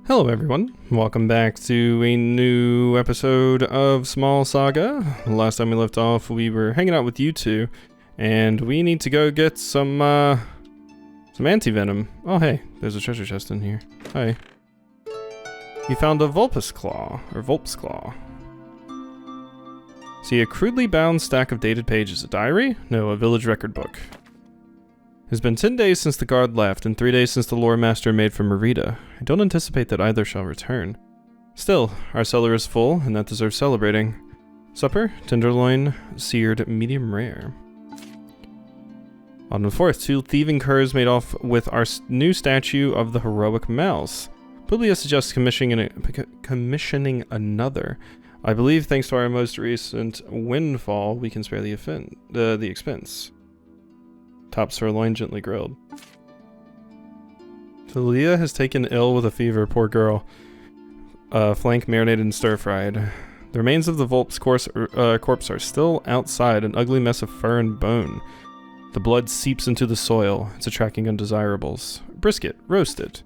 Hello everyone, welcome back to a new episode of Small Saga. Last time we left off, we were hanging out with you two, and we need to go get some anti-venom. Oh hey, there's a treasure chest in here. Hi. You found a Volp's Claw. See, a crudely bound stack of dated pages. A diary? No, a village record book. It's been 10 days since the guard left, and 3 days since the lore master made for Merida. I don't anticipate that either shall return. Still, our cellar is full, and that deserves celebrating. Supper, tenderloin, seared, medium rare. On the 4th, 2 thieving curs made off with our new statue of the heroic mouse. Publius suggests commissioning another. I believe, thanks to our most recent windfall, we can spare the expense. Top sirloin gently grilled. Talia has taken ill with a fever, poor girl. Flank marinated and stir-fried. The remains of the Volp's corpse are still outside, an ugly mess of fur and bone. The blood seeps into the soil. It's attracting undesirables. Brisket, roasted.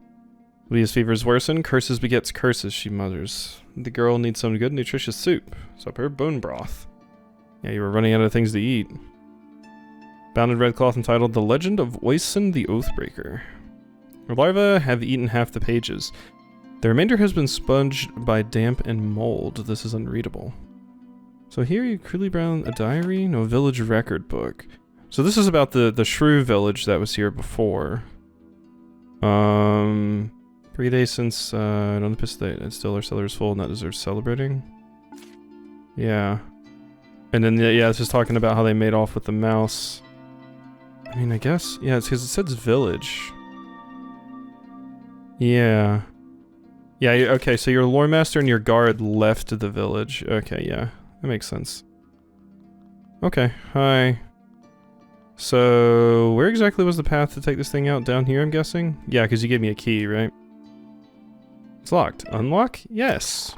Leah's fevers worsen. Curses begets curses, she mutters. The girl needs some good, nutritious soup. Supper, bone broth. Yeah, you were running out of things to eat. Bounded red cloth entitled The Legend of Oisin the Oathbreaker. Her larvae have eaten half the pages. The remainder has been sponged by damp and mold. This is unreadable. So here you crudely brown a diary? No, village record book. So this is about the shrew village that was here before. 3 days since on the piston, and still our cellar is full and that deserves celebrating. Yeah. And then yeah, this is talking about how they made off with the mouse. I mean, I guess, yeah, it's because it says village. Yeah. Yeah, okay, so your lore master and your guard left the village. Okay, yeah, that makes sense. Okay, hi. So, where exactly was the path to take this thing out? Down here, I'm guessing? Yeah, because you gave me a key, right? It's locked. Unlock? Yes.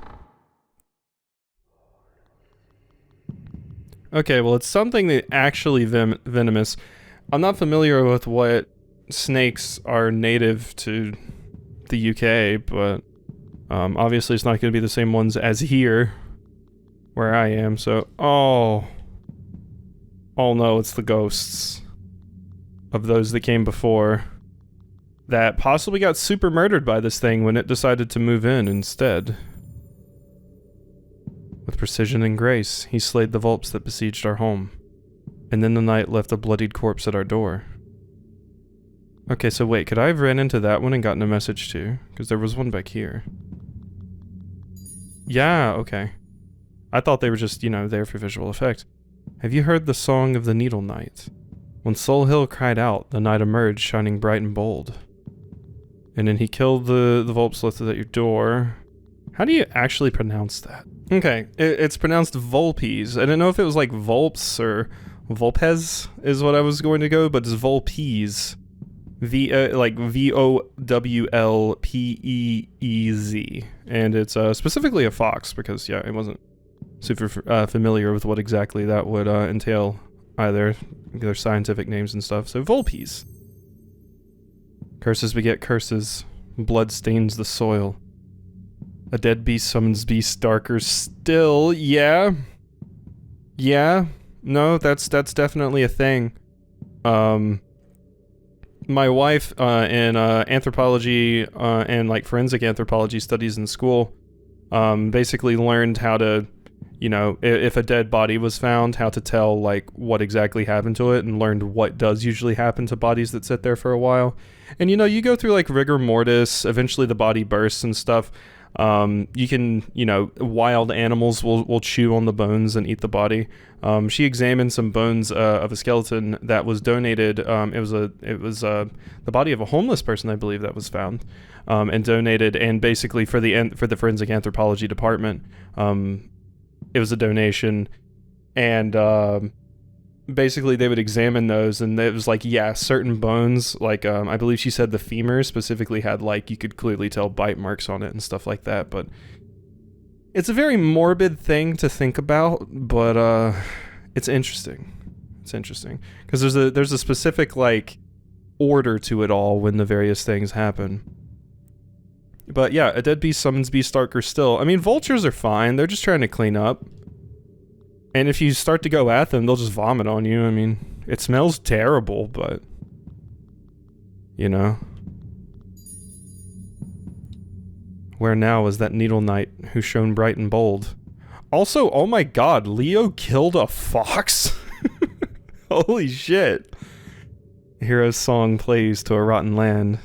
Okay, well, it's something that actually venomous. I'm not familiar with what snakes are native to the UK, but obviously it's not going to be the same ones as here, where I am, so... Oh no, it's the ghosts of those that came before that possibly got super murdered by this thing when it decided to move in instead. With precision and grace, he slayed the Volps that besieged our home. And then the night left a bloodied corpse at our door. Okay, so wait, could I have ran into that one and gotten a message too? Because there was one back here. Yeah, okay. I thought they were just, you know, there for visual effect. Have you heard the song of the Needle Knight? When Solhill cried out, the night emerged, shining bright and bold. And then he killed the Volps left at your door. How do you actually pronounce that? Okay, it's pronounced Volpes. I didn't know if it was like Volps or Volpez is what I was going to go, but it's Volpes. Like V-O-W-L-P-E-E-Z. And it's specifically a fox, because, yeah, I wasn't super familiar with what exactly that would entail either. Their scientific names and stuff. So, Volpes. Curses beget curses. Blood stains the soil. A dead beast summons beasts darker still. Yeah. Yeah. No, that's definitely a thing. My wife in anthropology and like forensic anthropology studies in school basically learned how to, you know, if a dead body was found, how to tell like what exactly happened to it, and learned what does usually happen to bodies that sit there for a while. And you know, you go through like rigor mortis, eventually the body bursts and stuff. You can, you know, wild animals will chew on the bones and eat the body. She examined some bones of a skeleton that was donated. It was the body of a homeless person, I believe, that was found and donated. And basically for the forensic anthropology department, it was a donation, and basically they would examine those, and it was like, yeah, certain bones, like I believe she said the femur specifically had, like, you could clearly tell bite marks on it and stuff like that. But it's a very morbid thing to think about, but it's interesting. It's interesting because there's a specific like order to it all when the various things happen. But yeah, a dead beast summons beast darker still. I mean, vultures are fine. They're just trying to clean up. And if you start to go at them, they'll just vomit on you. I mean, it smells terrible, but... you know. Where now is that needle knight who shone bright and bold? Also, oh my god, Leo killed a fox? Holy shit. Hero's song plays to a rotten land.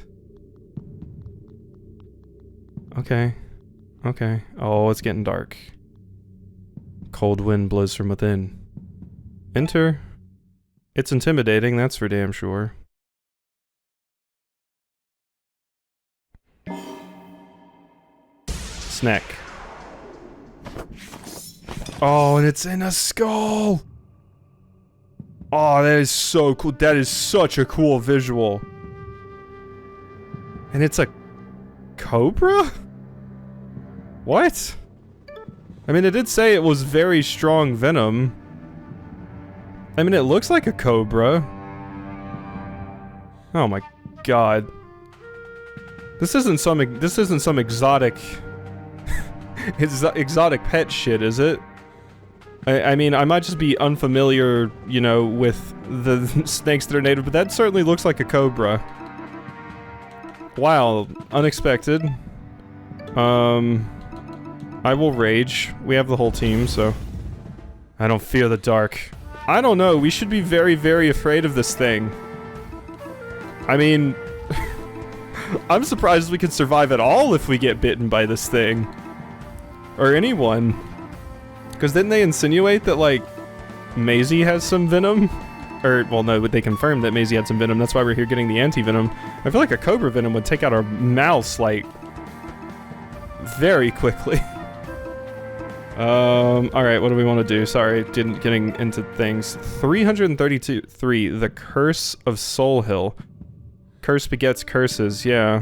Okay. Okay. Oh, it's getting dark. Cold wind blows from within. Enter. It's intimidating, that's for damn sure. Snack. Oh, and it's in a skull! Oh, that is so cool. That is such a cool visual. And it's a cobra? What? I mean, it did say it was very strong venom. I mean, it looks like a cobra. Oh my god. This isn't some exotic exotic pet shit, is it? I mean, I might just be unfamiliar, you know, with the snakes that are native, but that certainly looks like a cobra. Wow, unexpected. I will rage. We have the whole team, so... I don't fear the dark. I don't know, we should be very, very afraid of this thing. I mean... I'm surprised we can survive at all if we get bitten by this thing. Or anyone. Because didn't they insinuate that, like, Maisie has some venom? Or, well, no, but they confirmed that Maisie had some venom. That's why we're here getting the anti-venom. I feel like a cobra venom would take out our mouse, like, very quickly. Alright, what do we want to do? Sorry, getting into things. 332, the Curse of Solhill. Curse begets curses, yeah.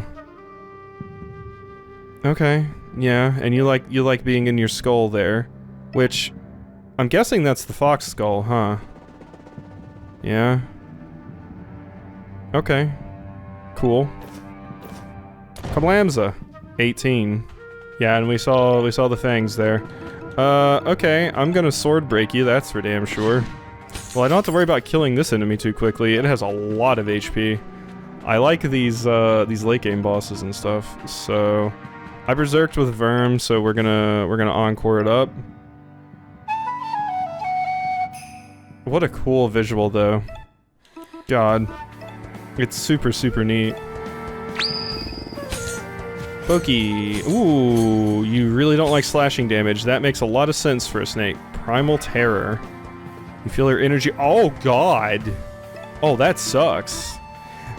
Okay, yeah, and you like being in your skull there. Which, I'm guessing that's the fox skull, huh? Yeah. Okay. Cool. Kablamza. 18. Yeah, and we saw the fangs there. Okay, I'm gonna sword break you, that's for damn sure. Well, I don't have to worry about killing this enemy too quickly. It has a lot of HP. I like these late game bosses and stuff. So, I berserked with Verm, so we're gonna encore it up. What a cool visual, though. God. It's super, super neat. Pokey. Ooh, you really don't like slashing damage. That makes a lot of sense for a snake. Primal Terror. You feel her energy. Oh, God. Oh, that sucks.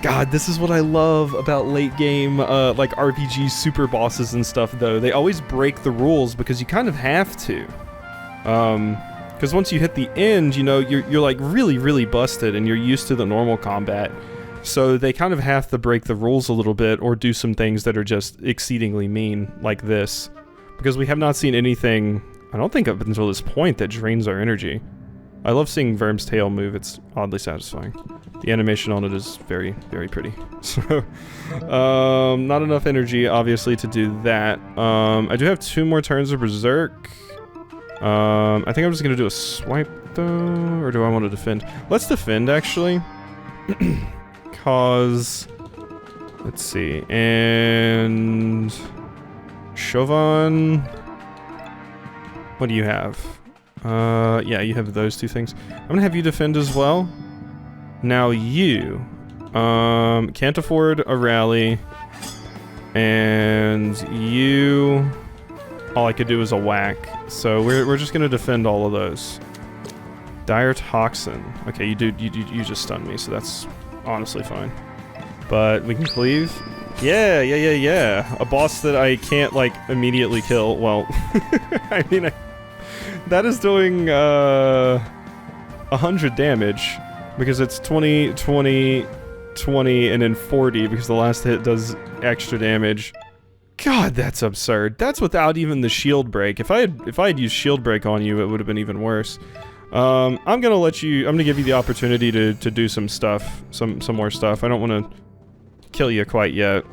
God, this is what I love about late game, like RPG super bosses and stuff, though. They always break the rules because you kind of have to. Because once you hit the end, you know, you're like really, really busted and you're used to the normal combat. So they kind of have to break the rules a little bit or do some things that are just exceedingly mean, like this. Because we have not seen anything, I don't think up until this point, that drains our energy. I love seeing Verm's tail move, it's oddly satisfying. The animation on it is very, very pretty. So, not enough energy, obviously, to do that. I do have 2 more turns of Berserk. I think I'm just gonna do a swipe, though, or do I want to defend? Let's defend, actually. Cause... let's see, and... Chauvin... what do you have? Yeah, you have those 2 things. I'm gonna have you defend as well. Now you... can't afford a rally. And you... all I could do is a whack. So we're just gonna defend all of those. Dire Toxin. Okay, you just stunned me, so that's honestly fine. But we can cleave. Yeah. A boss that I can't, like, immediately kill. Well, I mean, that is doing, 100 damage. Because it's 20, 20, 20, and then 40, because the last hit does extra damage. God, that's absurd. That's without even the shield break. If I had used shield break on you, it would have been even worse. I'm gonna give you the opportunity to do some stuff, some more stuff. I don't want to kill you quite yet.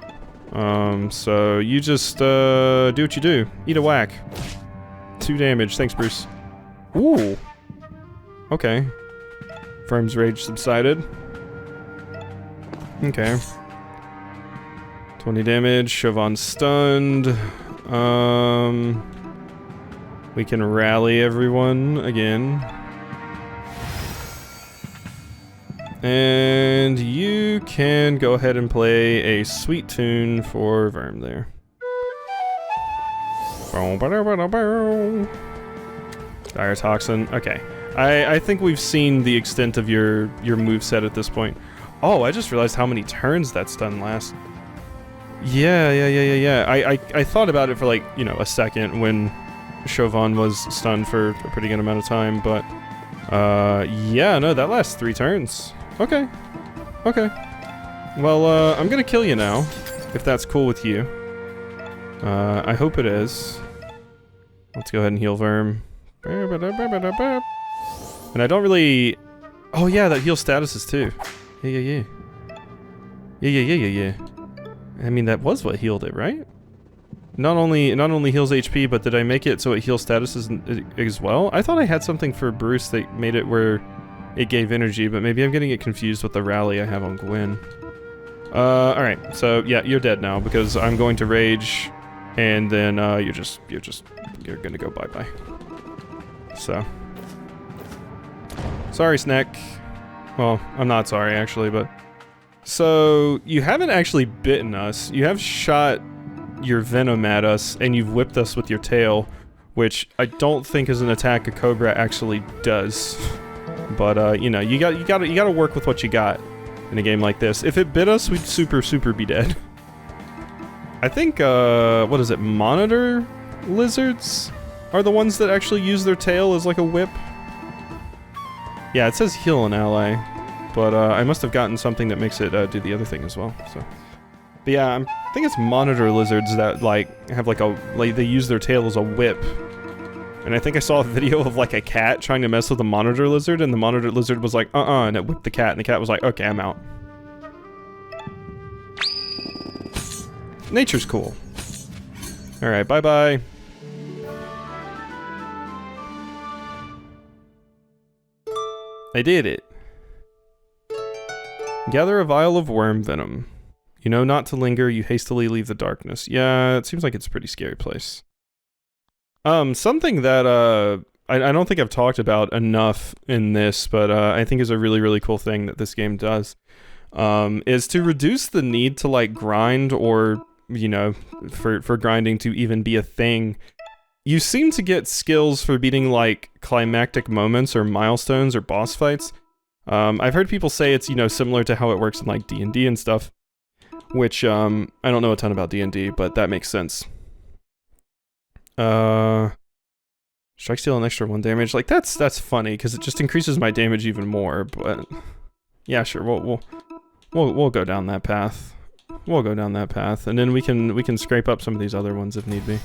So you just, do what you do. Eat a whack. 2 damage. Thanks, Bruce. Ooh. Okay. Firm's rage subsided. Okay. 20 damage. Siobhan stunned. We can rally everyone again. And you can go ahead and play a sweet tune for Verm there. Dire Toxin. Okay. I think we've seen the extent of your moveset at this point. Oh, I just realized how many turns that's done last. Yeah. I thought about it for like, you know, a second when Chauvin was stunned for a pretty good amount of time, but yeah, no, that lasts 3 turns. Okay. Well, I'm gonna kill you now, if that's cool with you. I hope it is. Let's go ahead and heal Verm. And I don't really... Oh yeah, that heal statuses too. Yeah. I mean, that was what healed it, right? Not only heals HP, but did I make it so it heals statuses as well? I thought I had something for Bruce that made it where it gave energy, but maybe I'm getting it confused with the rally I have on Gwen. Alright, so yeah, you're dead now because I'm going to rage, and then you're gonna go bye-bye. So. Sorry, Snack. Well, I'm not sorry actually, but... So, you haven't actually bitten us. You have shot your venom at us, and you've whipped us with your tail, which I don't think is an attack a cobra actually does. But you know, you gotta work with what you got in a game like this. If it bit us, we'd super be dead. I think what is it? Monitor lizards are the ones that actually use their tail as like a whip. Yeah, it says heal an ally, but I must have gotten something that makes it do the other thing as well. So. But yeah, I think it's monitor lizards that like have like they use their tail as a whip. And I think I saw a video of like a cat trying to mess with a monitor lizard, and the monitor lizard was like, and it whipped the cat, and the cat was like, okay, I'm out. Nature's cool. Alright, bye-bye. I did it. Gather a vial of worm venom. You know not to linger, you hastily leave the darkness. Yeah, it seems like it's a pretty scary place. Something that, I don't think I've talked about enough in this, but, I think is a really cool thing that this game does, is to reduce the need to, like, grind or, you know, for grinding to even be a thing. You seem to get skills for beating, like, climactic moments or milestones or boss fights. I've heard people say it's, you know, similar to how it works in, like, D&D and stuff. Which, I don't know a ton about D&D, but that makes sense. Strike steal an extra 1 damage. Like, that's funny, because it just increases my damage even more, but... Yeah, sure, we'll go down that path. We'll go down that path, and then we can scrape up some of these other ones if need be.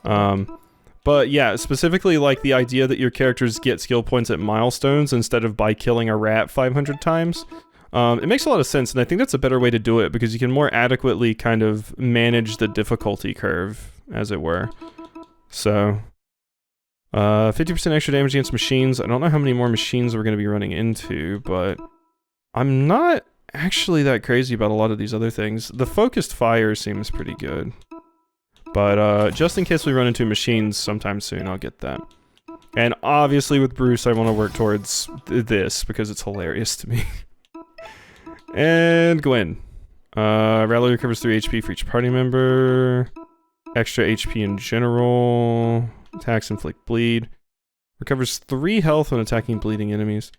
But yeah, specifically, like, the idea that your characters get skill points at milestones instead of by killing a rat 500 times. It makes a lot of sense, and I think that's a better way to do it, because you can more adequately kind of manage the difficulty curve, as it were. So, 50% extra damage against machines. I don't know how many more machines we're going to be running into, but I'm not actually that crazy about a lot of these other things. The focused fire seems pretty good. But, just in case we run into machines sometime soon, I'll get that. And obviously with Bruce, I want to work towards this, because it's hilarious to me. And Gwen. Rally recovers 3 HP for each party member. Extra HP in general. Attacks inflict bleed. Recovers 3 health when attacking bleeding enemies.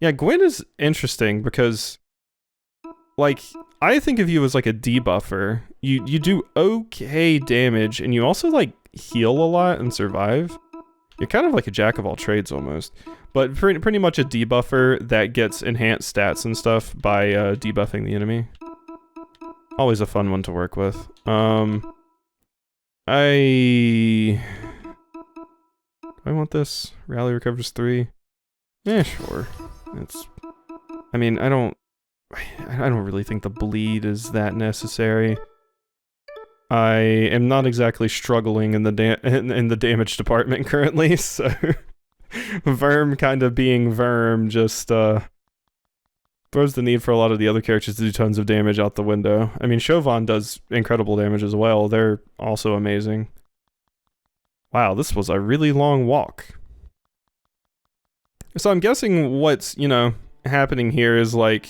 Yeah, Gwen is interesting because, like, I think of you as like a debuffer. You do okay damage, and you also, like, heal a lot and survive. You're kind of like a jack of all trades almost. But pretty much a debuffer that gets enhanced stats and stuff by debuffing the enemy. Always a fun one to work with. Do I want this? Rally recovers 3. Yeah, sure. I mean, I don't really think the bleed is that necessary. I am not exactly struggling in the in the damage department currently, so Verm kind of being Verm just throws the need for a lot of the other characters to do tons of damage out the window. I mean, Chauvin does incredible damage as well. They're also amazing. Wow, this was a really long walk. So I'm guessing what's, you know, happening here is like,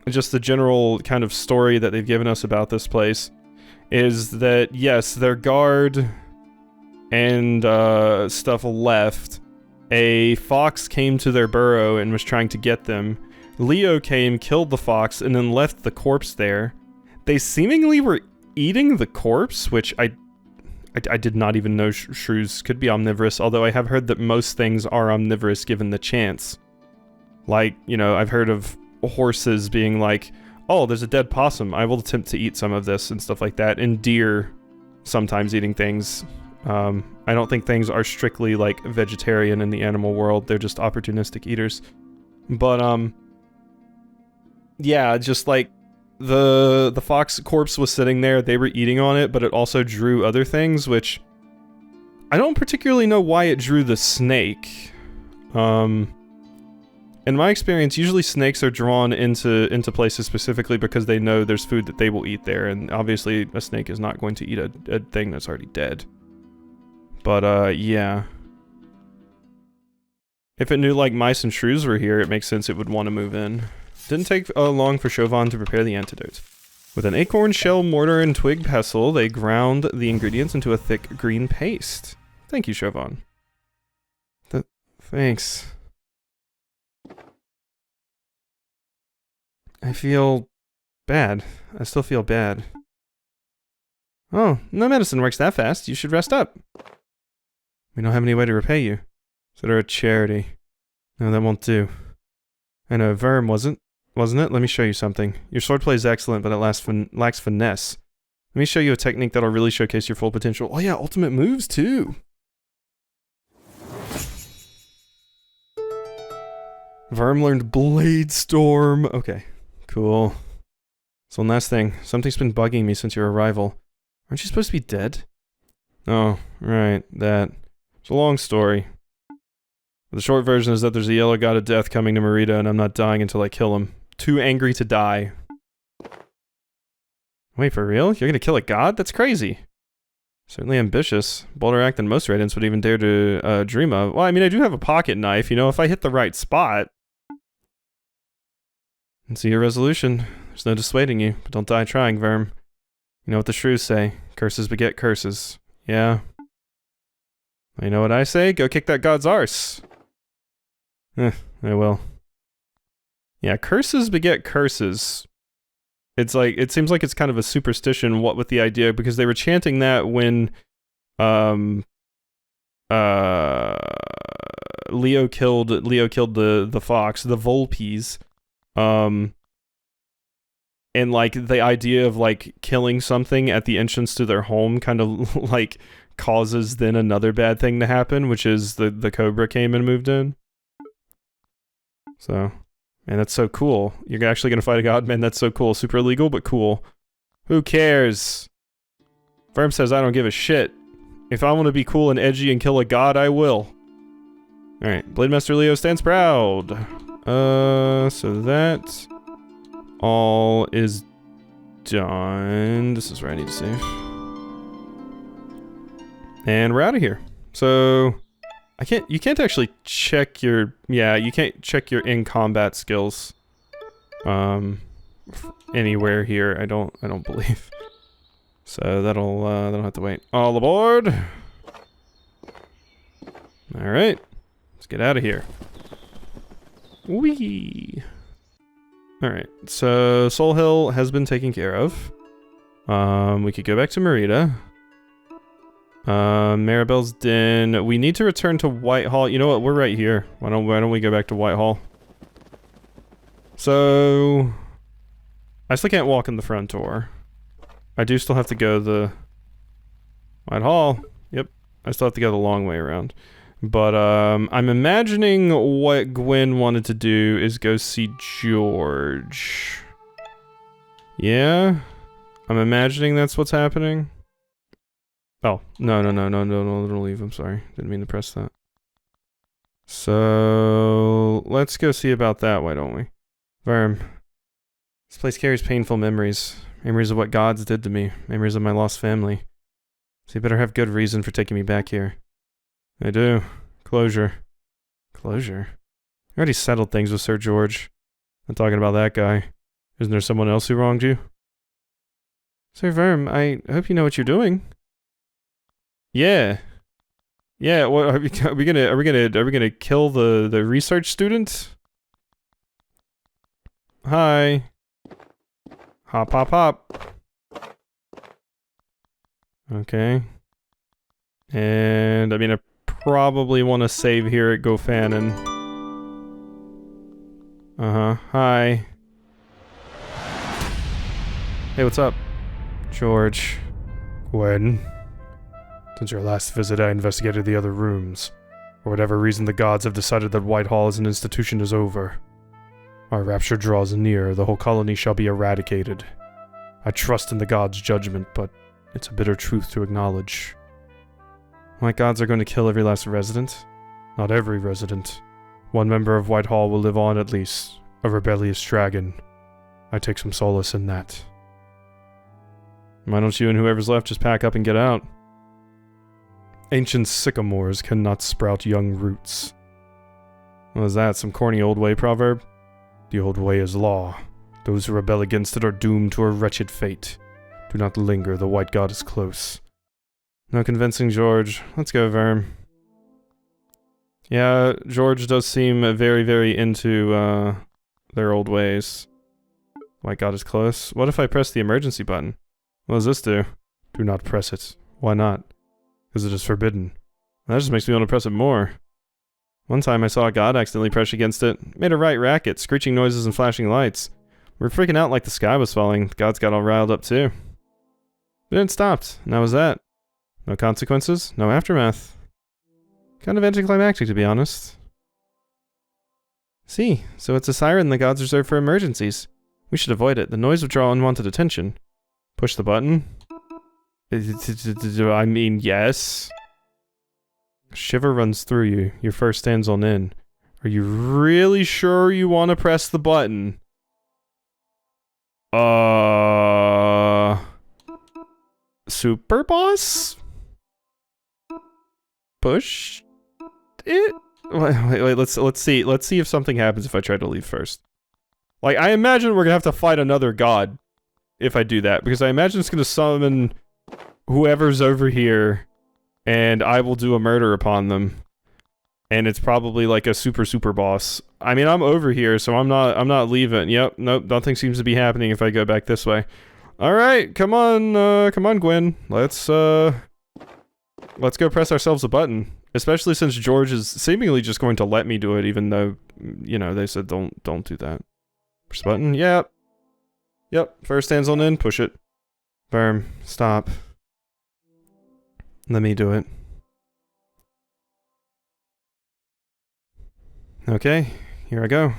just the general kind of story that they've given us about this place is that, yes, their guard and stuff left. A fox came to their burrow and was trying to get them. Leo came, killed the fox, and then left the corpse there. They seemingly were eating the corpse, which I did not even know shrews could be omnivorous, although I have heard that most things are omnivorous given the chance. Like, you know, I've heard of horses being like, oh, there's a dead possum, I will attempt to eat some of this, and stuff like that, and deer sometimes eating things. I don't think things are strictly, like, vegetarian in the animal world, they're just opportunistic eaters. But, yeah, just like, the fox corpse was sitting there, they were eating on it, but it also drew other things, which I don't particularly know why it drew the snake. In my experience, usually snakes are drawn into places specifically because they know there's food that they will eat there, and obviously a snake is not going to eat a thing that's already dead. But, yeah. If it knew, like, mice and shrews were here, it makes sense it would want to move in. Didn't take long for Chauvin to prepare the antidote. With an acorn shell mortar and twig pestle, they ground the ingredients into a thick green paste. Thank you, Chauvin. Thanks. I feel bad. I still feel bad. Oh, no medicine works that fast. You should rest up. We don't have any way to repay you. So they're a charity. No, that won't do. I know, Verm wasn't it? Let me show you something. Your swordplay is excellent, but it lacks finesse. Let me show you a technique that'll really showcase your full potential. Oh yeah, ultimate moves too! Verm learned Blade Storm. Okay, cool. So one last thing. Something's been bugging me since your arrival. Aren't you supposed to be dead? Oh, right, that. It's a long story. The short version is that there's a yellow god of death coming to Merida, and I'm not dying until I kill him. Too angry to die. Wait, for real? You're gonna kill a god? That's crazy. Certainly ambitious. Bolder act than most Raidens would even dare to dream of. Well, I mean, I do have a pocket knife, you know, if I hit the right spot. And see your resolution. There's no dissuading you, but don't die trying, Verm. You know what the shrews say. Curses beget curses. Yeah. You know what I say? Go kick that god's arse. I will. Yeah, curses beget curses. It's like, it seems like it's kind of a superstition, what with the idea, because they were chanting that when, Leo killed the fox, the Volpes, and like, the idea of like, killing something at the entrance to their home kind of like, causes then another bad thing to happen, which is the Cobra came and moved in. So, man, that's so cool. You're actually gonna fight a god? Man, that's so cool. Super illegal, but cool. Who cares? Verm says I don't give a shit. If I want to be cool and edgy and kill a god, I will. Alright, Blade Master Leo stands proud. So that all is done. This is where I need to save. And we're out of here. So, you can't actually check your, yeah, you can't check your in-combat skills, anywhere here, I don't believe. So that'll have to wait. All aboard! Alright, let's get out of here. Whee! Alright, so Solhill has been taken care of. We could go back to Merida. Maribel's Den. We need to return to Whitehall. You know what? We're right here. Why don't we go back to Whitehall? So, I still can't walk in the front door. I do still have to go the Whitehall. Yep. I still have to go the long way around. But, I'm imagining what Gwen wanted to do is go see George. Yeah? I'm imagining that's what's happening. Oh, no, don't leave. I'm sorry. Didn't mean to press that. So, let's go see about that, why don't we? Verm. This place carries painful memories. Memories of what gods did to me. Memories of my lost family. So you better have good reason for taking me back here. I do. Closure. Closure? I already settled things with Sir George. I'm talking about that guy. Isn't there someone else who wronged you? Sir Verm, I hope you know what you're doing. Yeah. Yeah, what are we gonna kill the research student? Hi. Hop hop hop. Okay. And I mean I probably want to save here at Gofannon. Uh-huh. Hi. Hey, what's up? George. Gwen. Since your last visit, I investigated the other rooms. For whatever reason, the gods have decided that Whitehall as an institution is over. Our rapture draws near, the whole colony shall be eradicated. I trust in the gods' judgment, but it's a bitter truth to acknowledge. My gods are going to kill every last resident? Not every resident. One member of Whitehall will live on at least, a rebellious dragon. I take some solace in that. Why don't you and whoever's left just pack up and get out? Ancient sycamores cannot sprout young roots. What is that, some corny old way proverb? The old way is law. Those who rebel against it are doomed to a wretched fate. Do not linger, the white god is close. No convincing George. Let's go, Verm. Yeah, George does seem very, very into, their old ways. White god is close. What if I press the emergency button? What does this do? Do not press it. Why not? Because it is forbidden. That just makes me want to press it more. One time I saw a god accidentally press against it. Made a right racket, screeching noises and flashing lights. We were freaking out like the sky was falling. The gods got all riled up too. But then it stopped, and that was that. No consequences, no aftermath. Kind of anticlimactic, to be honest. See, so it's a siren the gods reserve for emergencies. We should avoid it. The noise would draw unwanted attention. Push the button? I mean, yes. A shiver runs through you. Your fur stands on end. Are you really sure you want to press the button? Super boss? Push it? Wait, let's see. Let's see if something happens if I try to leave first. Like, I imagine we're gonna have to fight another god if I do that, because I imagine it's gonna summon whoever's over here, and I will do a murder upon them. And it's probably like a super boss. I mean, I'm over here, so I'm not leaving. Yep, nope, nothing seems to be happening if I go back this way. Alright, come on, Gwen. Let's go press ourselves a button. Especially since George is seemingly just going to let me do it, even though, you know, they said don't do that. Press button, yep. Yep, first hands on in, push it. Verm, stop. Let me do it. Okay, here I go.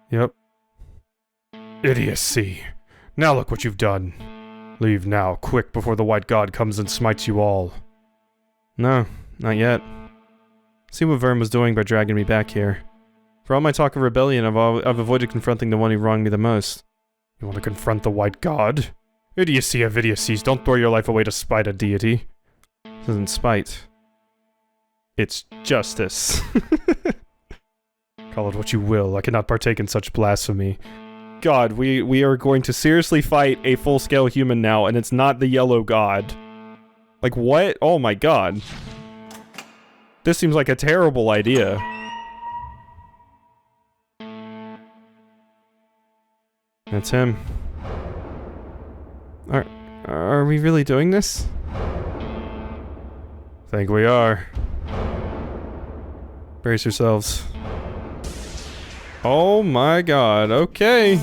Yep. Idiocy. Now look what you've done. Leave now, quick, before the white god comes and smites you all. No, not yet. See what Verm was doing by dragging me back here. For all my talk of rebellion, I've avoided confronting the one who wronged me the most. You want to confront the white god? Idiocy of idiocies, don't throw your life away to spite a deity. This isn't spite. It's justice. Call it what you will, I cannot partake in such blasphemy. God, we are going to seriously fight a full-scale human now, and it's not the yellow god. Like, what? Oh my god. This seems like a terrible idea. That's him. Are we really doing this? Think we are. Brace yourselves. Oh my god, okay.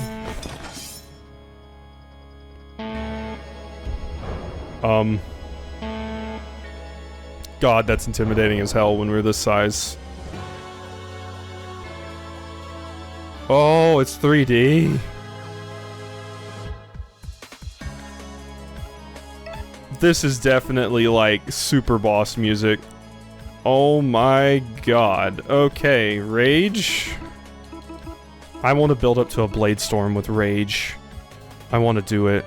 God, that's intimidating as hell when we're this size. Oh, it's 3D. This is definitely like super boss music. Oh my god. Okay, Rage. I want to build up to a Blade Storm with Rage. I want to do it.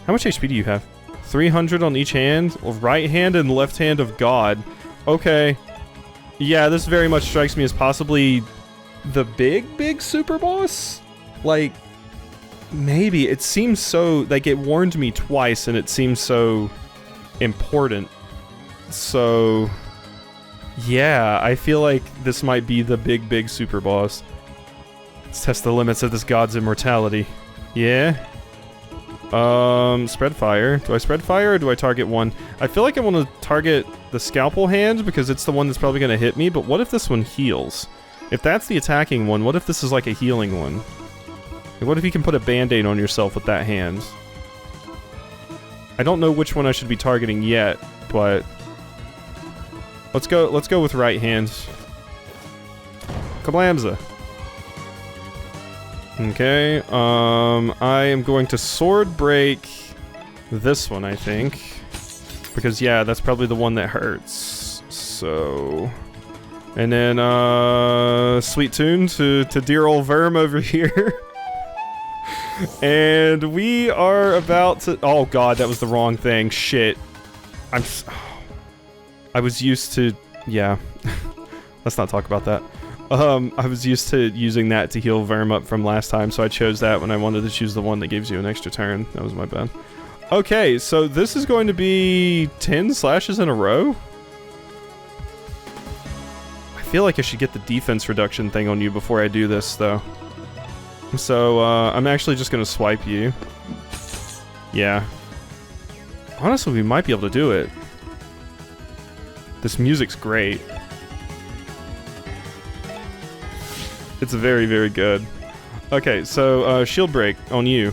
How much HP do you have? 300 on each hand? Right hand and left hand of God. Okay. Yeah, this very much strikes me as possibly the big super boss? Like, maybe. It seems so, like, it warned me twice and it seems so important. So, yeah, I feel like this might be the big super boss. Let's test the limits of this god's immortality. Yeah? Spread fire. Do I spread fire or do I target one? I feel like I want to target the scalpel hand because it's the one that's probably going to hit me, but what if this one heals? If that's the attacking one, what if this is like a healing one? Like, what if you can put a band-aid on yourself with that hand? I don't know which one I should be targeting yet, but let's go with right hand. Kablamza. Okay, I am going to sword break this one, I think. Because, yeah, that's probably the one that hurts. So... And then, Sweet Tune to dear old Verm over here. And we are about to... Oh god, that was the wrong thing. Shit. I was used to... Yeah. Let's not talk about that. I was used to using that to heal Verm up from last time, so I chose that when I wanted to choose the one that gives you an extra turn. That was my bad. Okay, so this is going to be 10 slashes in a row? I feel like I should get the defense reduction thing on you before I do this, though. So, I'm actually just gonna swipe you. Yeah. Honestly, we might be able to do it. This music's great. It's very good. Okay, so, shield break on you.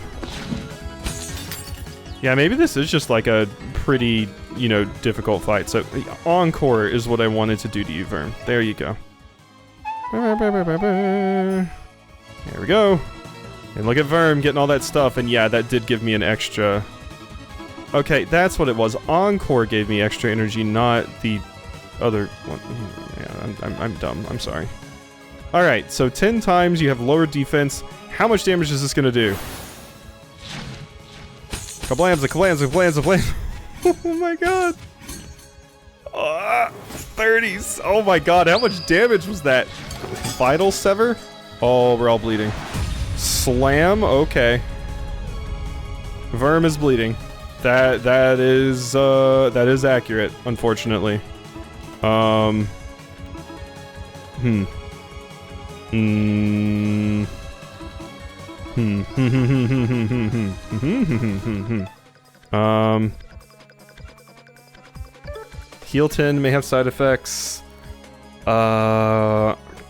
Yeah, maybe this is just like a pretty, you know, difficult fight. So, Encore is what I wanted to do to you, Verm. There you go. There we go. And look at Verm getting all that stuff, and yeah, that did give me an extra... Okay, that's what it was. Encore gave me extra energy, not the other one. Yeah, I'm dumb. I'm sorry. Alright, so 10 times you have lower defense. How much damage is this gonna do? Kablamza, kablamza, kablamza, kablamza. Oh my god. 30s. Oh my god, how much damage was that? Vital Sever? Oh, we're all bleeding. Slam? Okay. Verm is bleeding. That is accurate, unfortunately. Heal 10 may have side effects.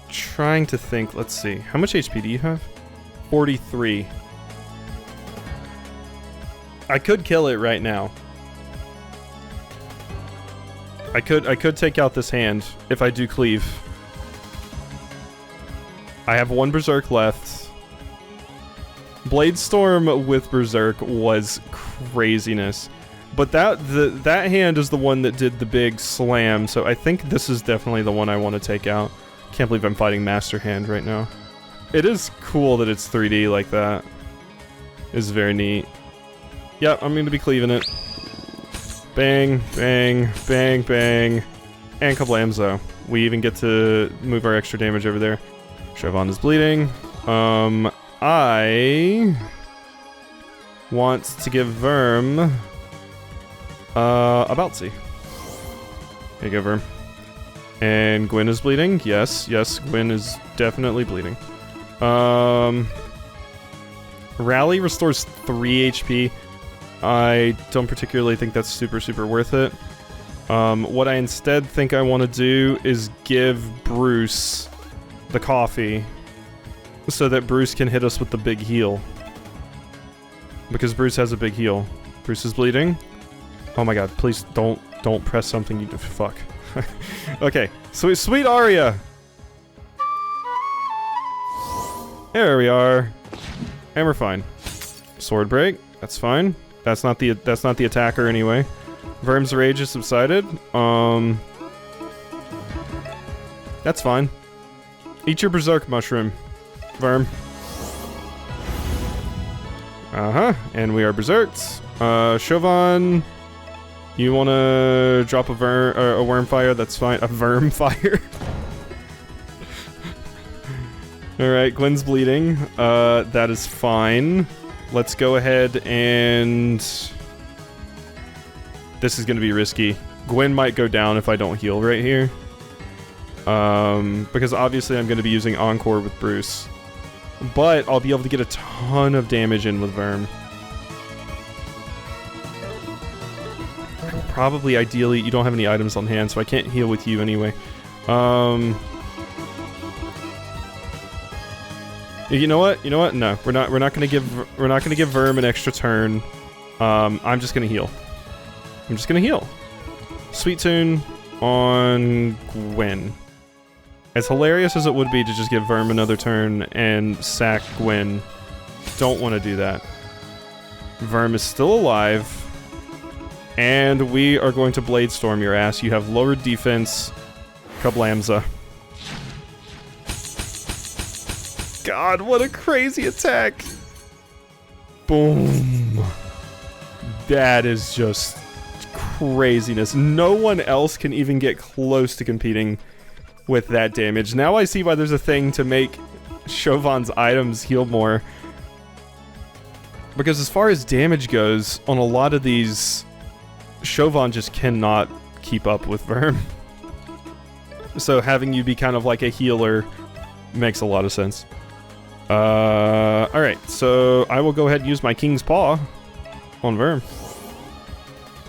Trying to think. Let's see. How much HP do you have? 43. I could kill it right now. I could take out this hand if I do cleave. I have one Berserk left. Blade Storm with Berserk was craziness. But that hand is the one that did the big slam, so I think this is definitely the one I want to take out. Can't believe I'm fighting Master Hand right now. It is cool that it's 3D like that. It's very neat. Yep, I'm going to be cleaving it. Bang, bang, bang, bang. And kablamzo. We even get to move our extra damage over there. Chevon is bleeding. I want to give Verm a bouncy. There you go, Verm. And Gwen is bleeding. Yes, Gwen is definitely bleeding. Rally restores 3 HP. I don't particularly think that's super worth it. What I instead think I want to do is give Bruce the coffee so that Bruce can hit us with the big heal. Because Bruce has a big heal. Bruce is bleeding. Oh my god, please don't press something you fuck. Okay, sweet Arya. There we are. And we're fine. Sword break. That's fine. That's not the attacker anyway. Verm's rage has subsided. That's fine. Eat your berserk mushroom, Verm. And we are berserked. Chauvin, you wanna drop a worm fire? That's fine. A verm fire. Alright, Gwen's bleeding. That is fine. Let's go ahead and... This is gonna be risky. Gwen might go down if I don't heal right here. Because obviously I'm gonna be using Encore with Bruce. But I'll be able to get a ton of damage in with Verm. Probably, ideally, you don't have any items on hand, so I can't heal with you anyway. You know what? You know what? No, we're not gonna give Verm an extra turn. I'm just gonna heal. I'm just gonna heal. Sweet Tune on Gwen. As hilarious as it would be to just give Verm another turn and sack Gwen, don't want to do that. Verm is still alive, and we are going to Blade Storm your ass. You have lowered defense. Kablamza. God, what a crazy attack! Boom. That is just craziness. No one else can even get close to competing with that damage. Now I see why there's a thing to make Chauvin's items heal more. Because as far as damage goes, on a lot of these, Chauvin just cannot keep up with Verm. So having you be kind of like a healer makes a lot of sense. Alright, so I will go ahead and use my King's Paw on Verm.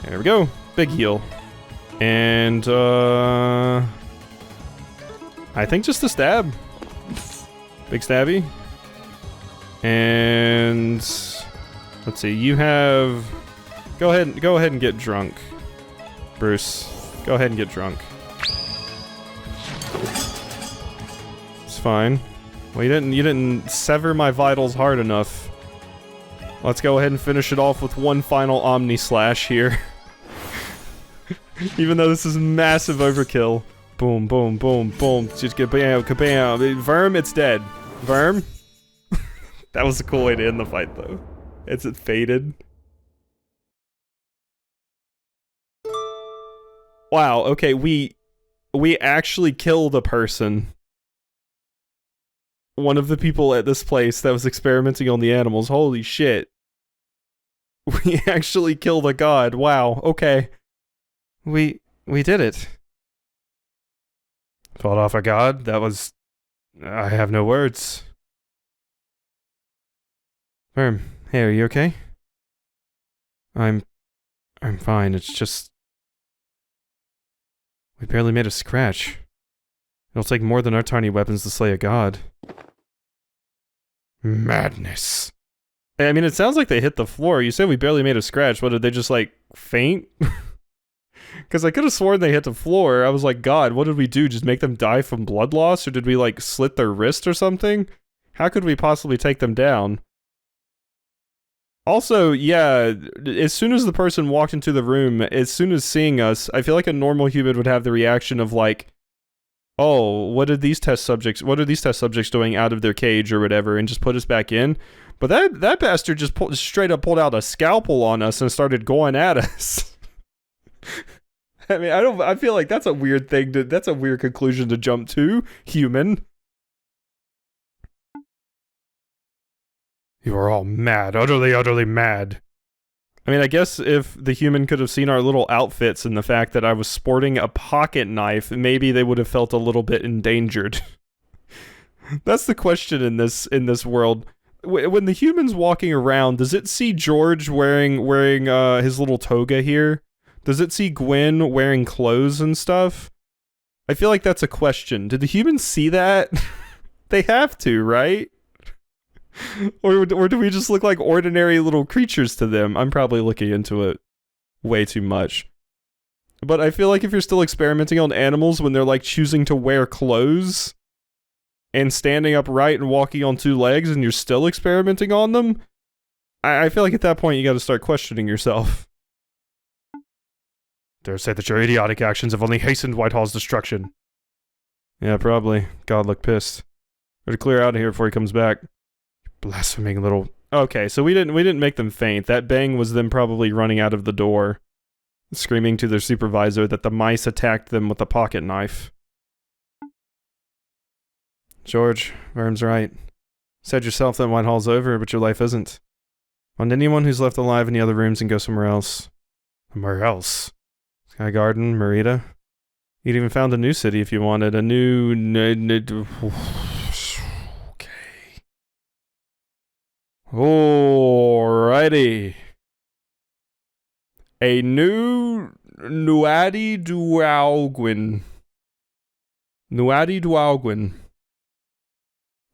There we go. Big heal. And, I think just a stab. Big stabby. And let's see, you have... Go ahead and get drunk. Bruce. Go ahead and get drunk. It's fine. Well, you didn't sever my vitals hard enough. Let's go ahead and finish it off with one final Omni Slash here. Even though this is massive overkill. Boom, boom, boom, boom. Just kabam, kabam. Verm, it's dead. Verm? That was a cool way to end the fight, though. It faded. Wow, okay, we actually killed a person. One of the people at this place that was experimenting on the animals. Holy shit. We actually killed a god. Wow, okay. We did it. Fought off a god? That was... I have no words. Verm, hey, are you okay? I'm fine, it's just... We barely made a scratch. It'll take more than our tiny weapons to slay a god. Madness. I mean, it sounds like they hit the floor. You said we barely made a scratch. What, did they just, like, faint? Because I could have sworn they hit the floor. I was like, God, what did we do? Just make them die from blood loss? Or did we, like, slit their wrist or something? How could we possibly take them down? Also, yeah, as soon as the person walked into the room, as soon as seeing us, I feel like a normal human would have the reaction of, like, oh, what are these test subjects doing out of their cage or whatever, and just put us back in? But that bastard just straight up pulled out a scalpel on us and started going at us. I mean, I feel like that's a weird thing that's a weird conclusion to jump to, human. You are all mad, utterly, utterly mad. I mean, I guess if the human could have seen our little outfits and the fact that I was sporting a pocket knife, maybe they would have felt a little bit endangered. That's the question in this world. When the human's walking around, does it see George wearing his little toga here? Does it see Gwen wearing clothes and stuff? I feel like that's a question. Did the humans see that? They have to, right? Or do we just look like ordinary little creatures to them? I'm probably looking into it way too much. But I feel like if you're still experimenting on animals when they're like choosing to wear clothes, and standing upright and walking on 2 legs and you're still experimenting on them? I feel like at that point you gotta start questioning yourself. Dare say that your idiotic actions have only hastened Whitehall's destruction. Yeah, probably. God looked pissed. Better clear out of here before he comes back. Blaspheming little... Okay, so we didn't make them faint. That bang was them probably running out of the door, screaming to their supervisor that the mice attacked them with a pocket knife. George, Verm's right. Said yourself that Whitehall's over, but your life isn't. Find anyone who's left alive in the other rooms and go somewhere else. Somewhere else? Sky Garden, Merida? You'd even found a new city if you wanted. A new... Okay. Alrighty. A new Nuadi Dualgwin. Nuadi Dualgwin.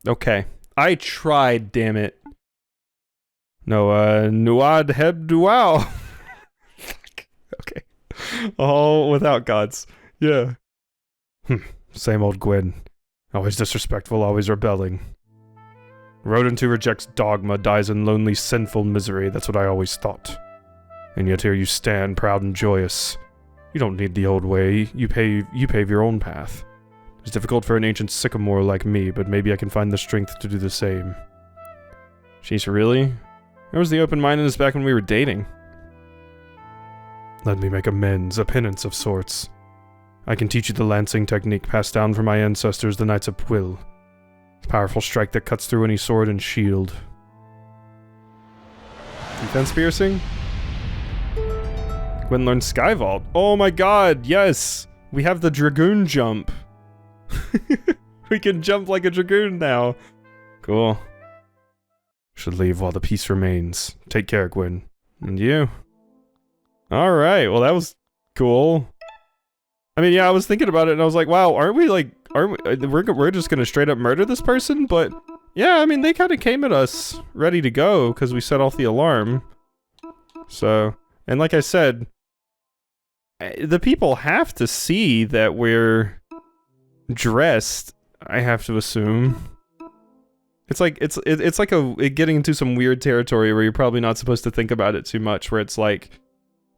Okay. I tried, damn it. No, Nuad Heb Dual. Okay. All without gods. Yeah. Same old Gwyn. Always disrespectful, always rebelling. Rodent who rejects dogma dies in lonely, sinful misery. That's what I always thought. And yet here you stand, proud and joyous. You don't need the old way. You pave your own path. It's difficult for an ancient sycamore like me, but maybe I can find the strength to do the same. Sheesh, really? Where was the open-mindedness back when we were dating? Let me make amends, a penance of sorts. I can teach you the lancing technique passed down from my ancestors, the Knights of Pwyll. A powerful strike that cuts through any sword and shield. Defense piercing? Gwyn learned Skyvault. Oh my god, yes! We have the Dragoon jump. We can jump like a Dragoon now. Cool. Should leave while the peace remains. Take care, Gwyn. And you? Alright, well that was cool. I mean, yeah, I was thinking about it and I was like, wow, we're just gonna straight up murder this person? But, yeah, I mean, they kind of came at us ready to go because we set off the alarm. So, and like I said, the people have to see that we're dressed, I have to assume. It's like, it's like getting into some weird territory where you're probably not supposed to think about it too much, where it's like,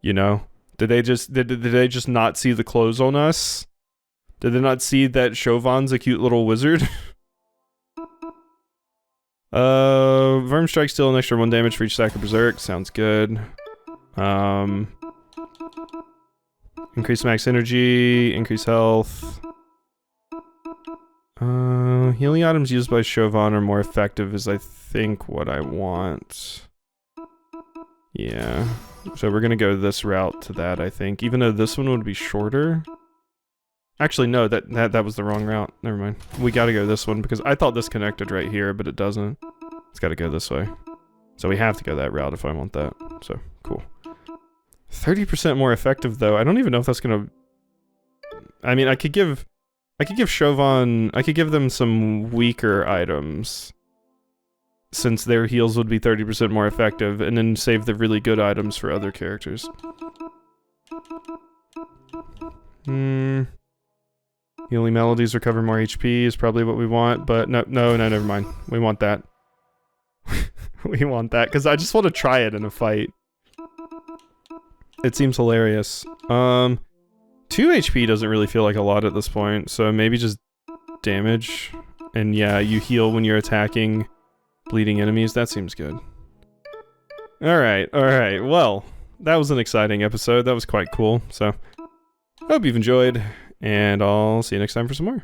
you know, did they just not see the clothes on us? Did they not see that Chauvin's a cute little wizard? Verm strikes deal an extra 1 damage for each stack of Berserk. Sounds good. Increase max energy, increase health. Healing items used by Chauvin are more effective is I think what I want. Yeah. So we're gonna go this route to that, I think. Even though this one would be shorter. Actually, no, that was the wrong route. Never mind. We gotta go this one because I thought this connected right here, but it doesn't. It's gotta go this way. So we have to go that route if I want that. So, cool. 30% more effective, though. I don't even know if that's gonna... I mean, I could give Chauvin... I could give them some weaker items. Since their heals would be 30% more effective, and then save the really good items for other characters. Healing melodies recover more HP is probably what we want, but no, never mind. We want that. We want that, because I just want to try it in a fight. It seems hilarious. 2 HP doesn't really feel like a lot at this point, so maybe just damage. And yeah, you heal when you're attacking bleeding enemies. That seems good. Alright, well, that was an exciting episode. That was quite cool, so hope you've enjoyed, and I'll see you next time for some more.